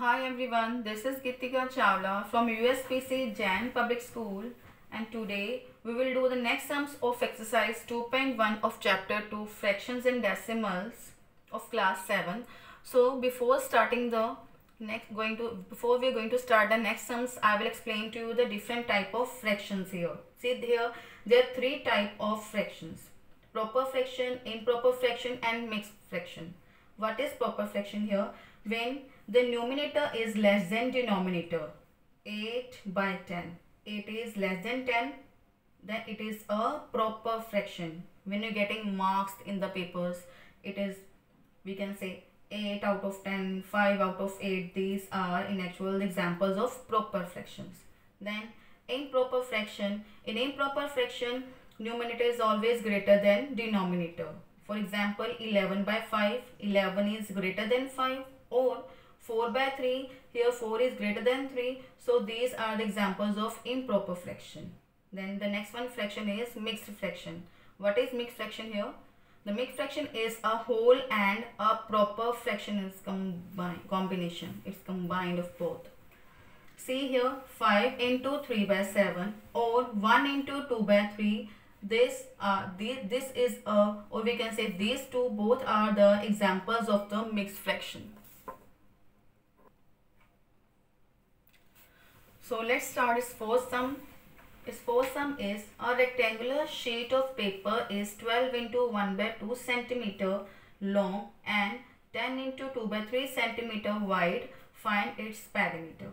Hi everyone, this is Gitika Chawla from USPC Jain Public School, and today we will do the next sums of exercise 2.1 of chapter 2 fractions and decimals of class 7. So before we are going to start the next sums, I will explain to you the different type of fractions here. See here there are three type of fractions: proper fraction, improper fraction and mixed fraction. What is proper fraction here? When the numerator is less than denominator, 8/10, it is less than 10, then it is a proper fraction. When you're getting marks in the papers, it is, we can say 8 out of 10, 5 out of 8. These are in actual examples of proper fractions. Then improper fraction. In improper fraction, numerator is always greater than denominator. For example, 11/5, 11 is greater than 5, or 4/3, here 4 is greater than 3. So these are the examples of improper fraction. Then the next one fraction is mixed fraction. What is mixed fraction here? The mixed fraction is a whole and a proper fraction is combination. It's combined of both. See here, 5 into 3/7 or 1 into 2/3. This is a, or we can say these two both are the examples of the mixed fraction. So let's start its first sum. Its first sum is a rectangular sheet of paper is 12 into 1/2 centimeter long and 10 into 2/3 centimeter wide. Find its perimeter.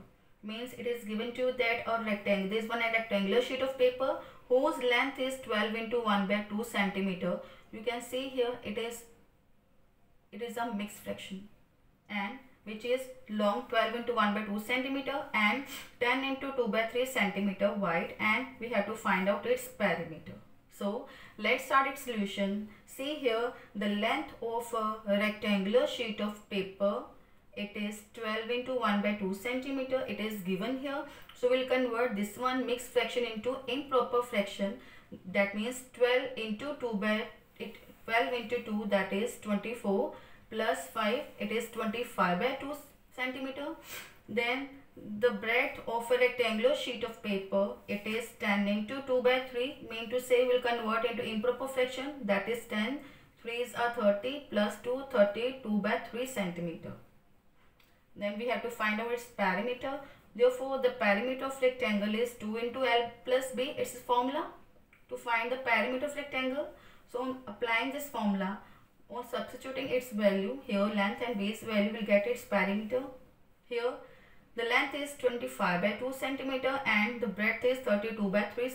Means it is given to you that a rectangle, this one a rectangular sheet of paper whose length is 12 into 1/2 centimeter. You can see here it is a mixed fraction, and which is long 12 into 1/2 centimeter and 10 into 2/3 centimeter wide, and we have to find out its perimeter. So let's start its solution. See here the length of a rectangular sheet of paper, it is 12 into 1/2 centimeter. It is given here. So we'll convert this one mixed fraction into improper fraction. That means 12 into 2, that is 24, plus 5, it is 25/2 centimeter. Then the breadth of a rectangular sheet of paper, it is 10 into 2/3. Mean to say we'll convert into improper fraction. That is 10, 3s are 30, plus 2, 32/3 centimeter. Then we have to find out its perimeter. Therefore, the perimeter of rectangle is 2 into L plus B. It's a formula to find the perimeter of rectangle. So, applying this formula or substituting its value here, length and base value, will get its perimeter. Here, the length is 25/2 centimeter and the breadth is 32/3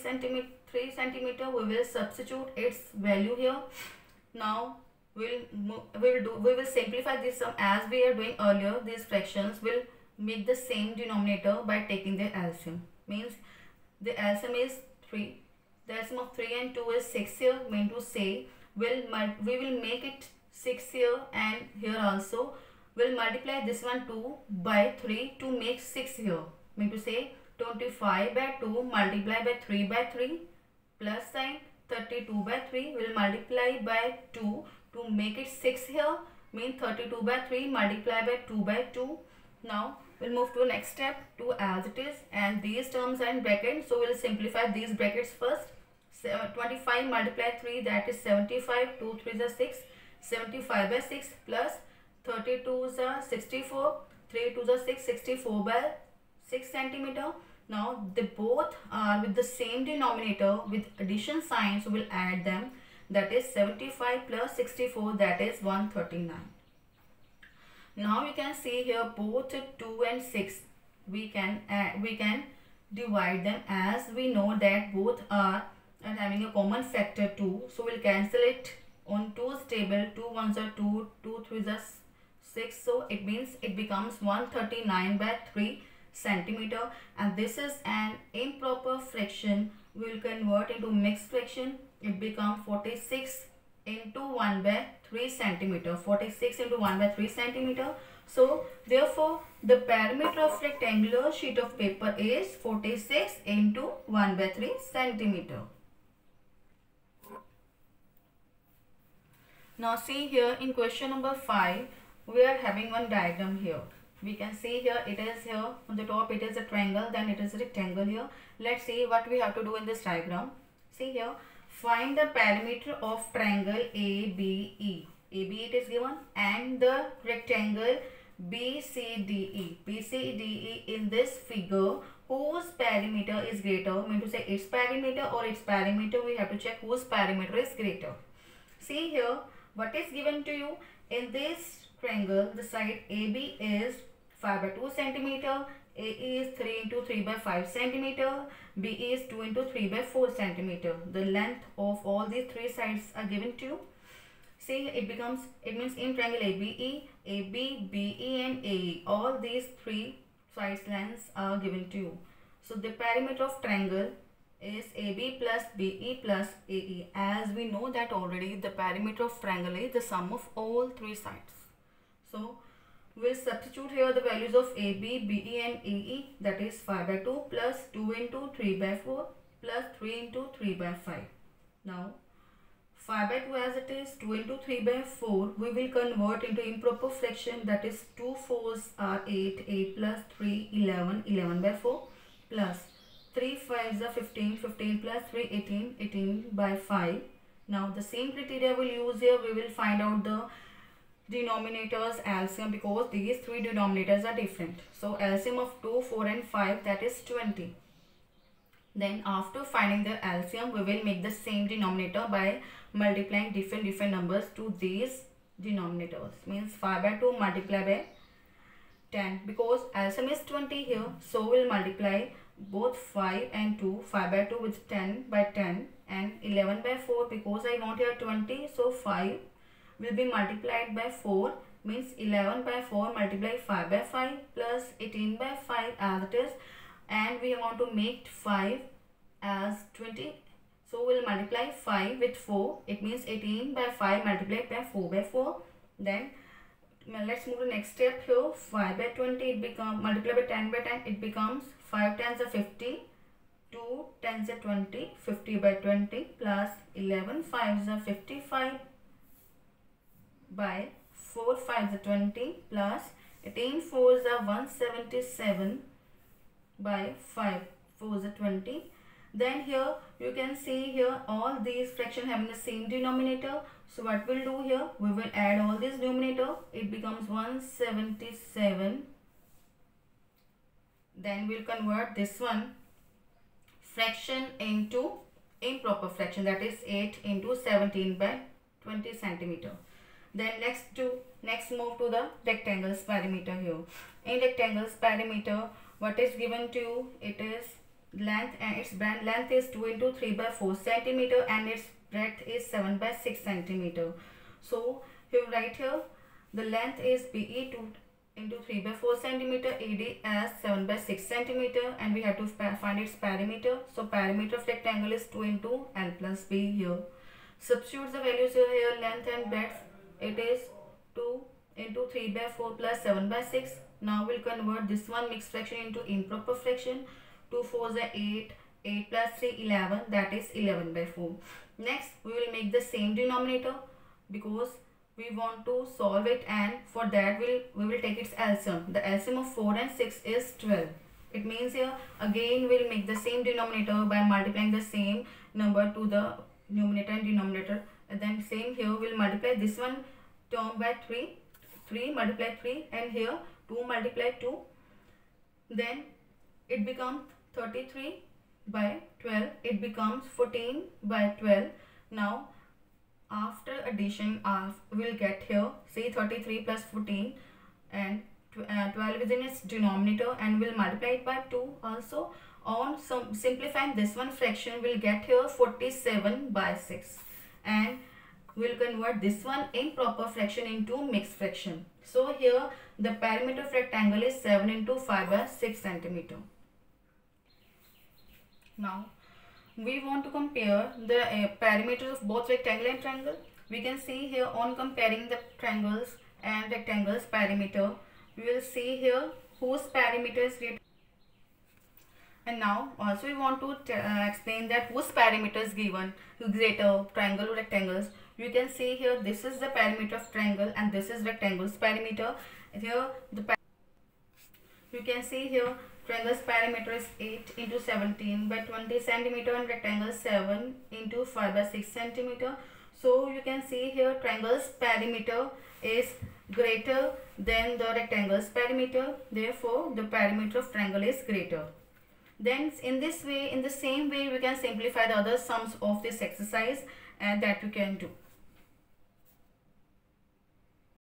centimeter. We will substitute its value here. Now, we will simplify this sum as we are doing earlier. These fractions will make the same denominator by taking their LCM. Means the LCM is 3. The LCM of 3 and 2 is 6 here. Mean to say we will make it 6 here, and here also we'll multiply this one 2 by 3 to make 6 here. Mean to say 25/2 multiply by 3/3 plus sign 32/3 will multiply by 2 to make it 6 here. Mean 32/3 multiply by 2/2. Now we'll move to the next step, 2 as it is, and these terms are in brackets, so we'll simplify these brackets first. 25 multiply 3, that is 75, 2 3s are 6, 75/6 plus 32s are 64, 3 2s are 6, 64/6 centimeter. Now they both are with the same denominator with addition sign, so we'll add them. That is 75 plus 64, that is 139. Now you can see here both 2 and 6. We can divide them, as we know that both are having a common factor 2. So we'll cancel it on 2's table. 2 1s are 2, 2 3s are 6. So it means it becomes 139/3 centimeter, and this is an improper fraction. We will convert into mixed fraction. It becomes 46 into 1/3 centimeter. 46 into 1/3 centimeter. So therefore the perimeter of rectangular sheet of paper is 46 into 1/3 centimeter. Now see here in question number 5, we are having one diagram here. We can see here, it is here on the top, it is a triangle, then it is a rectangle here. Let's see what we have to do in this diagram. See here, find the perimeter of triangle ABE. AB it is given, and the rectangle BCDE. BCDE in this figure, whose perimeter is greater, mean to say its perimeter or its perimeter, we have to check whose perimeter is greater. See here, what is given to you in this triangle, the side AB is 5 by 2 centimeter, AE is 3 into 3 by 5 centimeter, BE is 2 into 3 by 4 centimeter. The length of all these three sides are given to you. See, it means in triangle ABE, AB, BE and AE, all these three sides lengths are given to you. So the perimeter of triangle is AB plus BE plus AE. As we know that already, the perimeter of triangle is the sum of all three sides. So we'll substitute here the values of AB, BE and AE, that is 5 by 2 plus 2 into 3 by 4 plus 3 into 3 by 5. Now 5 by 2 as it is, 2 into 3 by 4, we will convert into improper fraction, that is 2 4s are 8, 8 plus 3, 11, 11 by 4 plus 3 5s are 15, 15 plus 3, 18, 18 by 5. Now the same criteria we'll use here, we will find out the denominators LCM, because these three denominators are different. So LCM of 2, 4 and 5, that is 20. Then after finding the LCM, we will make the same denominator by multiplying different numbers to these denominators. Means 5 by 2 multiplied by 10, because LCM is 20 here, so we'll multiply both 5 and 2, 5 by 2 with 10 by 10, and 11 by 4, because I want here 20, so 5 will be multiplied by 4, means 11 by 4 multiply 5 by 5 plus 18 by 5 as it is, and we want to make 5 as 20, so we'll multiply 5 with 4, it means 18 by 5 multiplied by 4 by 4. Then let's move to next step here. 5 by 20, it becomes multiplied by 10 by 10, it becomes 5 tens are 50, 2 tens are 20, 50 by 20 plus 11 5s are 55 by 4 5s are 20 plus 18 4s are 177 by 5 4s are 20. Then here you can see here all these fractions having the same denominator. So what we'll do here, we will add all this denominator, it becomes 177. Then we'll convert this one fraction into improper fraction, that is 8 into 17 by 20 centimeter. Then next move to the rectangle's perimeter here. In rectangle's perimeter, what is given to you, it is length, and its length is 2 into 3 by 4 centimeter and its breadth is 7 by 6 centimeter. So here write here the length is BE 2 into 3 by 4 centimeter, AD as 7 by 6 centimeter, and we have to find its perimeter. So perimeter of rectangle is 2 into L plus B here. Substitute the values here, length and breadth, it is 2 into 3 by 4 plus 7 by 6. Now we'll convert this one mixed fraction into improper fraction. 2 4s are 8, 8 plus 3 11, that is 11 by 4. Next we will make the same denominator, because we want to solve it, and for that we will take its LCM. The LCM of 4 and 6 is 12. It means here again we'll make the same denominator by multiplying the same number to the numerator and denominator, and then same here we'll multiply this one term by 3, 3 multiply 3, and here 2 multiply 2, then it becomes 33 by 12, it becomes 14 by 12. Now after addition we'll get here, say 33 plus 14 and 12 is in its denominator, and we'll multiply it by 2 also. On simplifying this one fraction, we'll get here 47 by 6, and we'll convert this one improper fraction into mixed fraction. So here the perimeter of rectangle is 7 into 5 by 6 centimeter. Now we want to compare the perimeters of both rectangle and triangle. We can see here on comparing the triangles and rectangles perimeter, we will see here whose perimeter is greater. And now also we want to explain that whose perimeter is given greater, triangle or rectangles. You can see here this is the perimeter of triangle and this is rectangle's perimeter. Here the You can see here triangle's perimeter is 8 into 17 by 20 centimeter and rectangle 7 into 5 by 6 centimeter. So you can see here triangle's perimeter is greater than the rectangle's perimeter. Therefore, the perimeter of triangle is greater. Then in this way, in the same way, we can simplify the other sums of this exercise, and that we can do.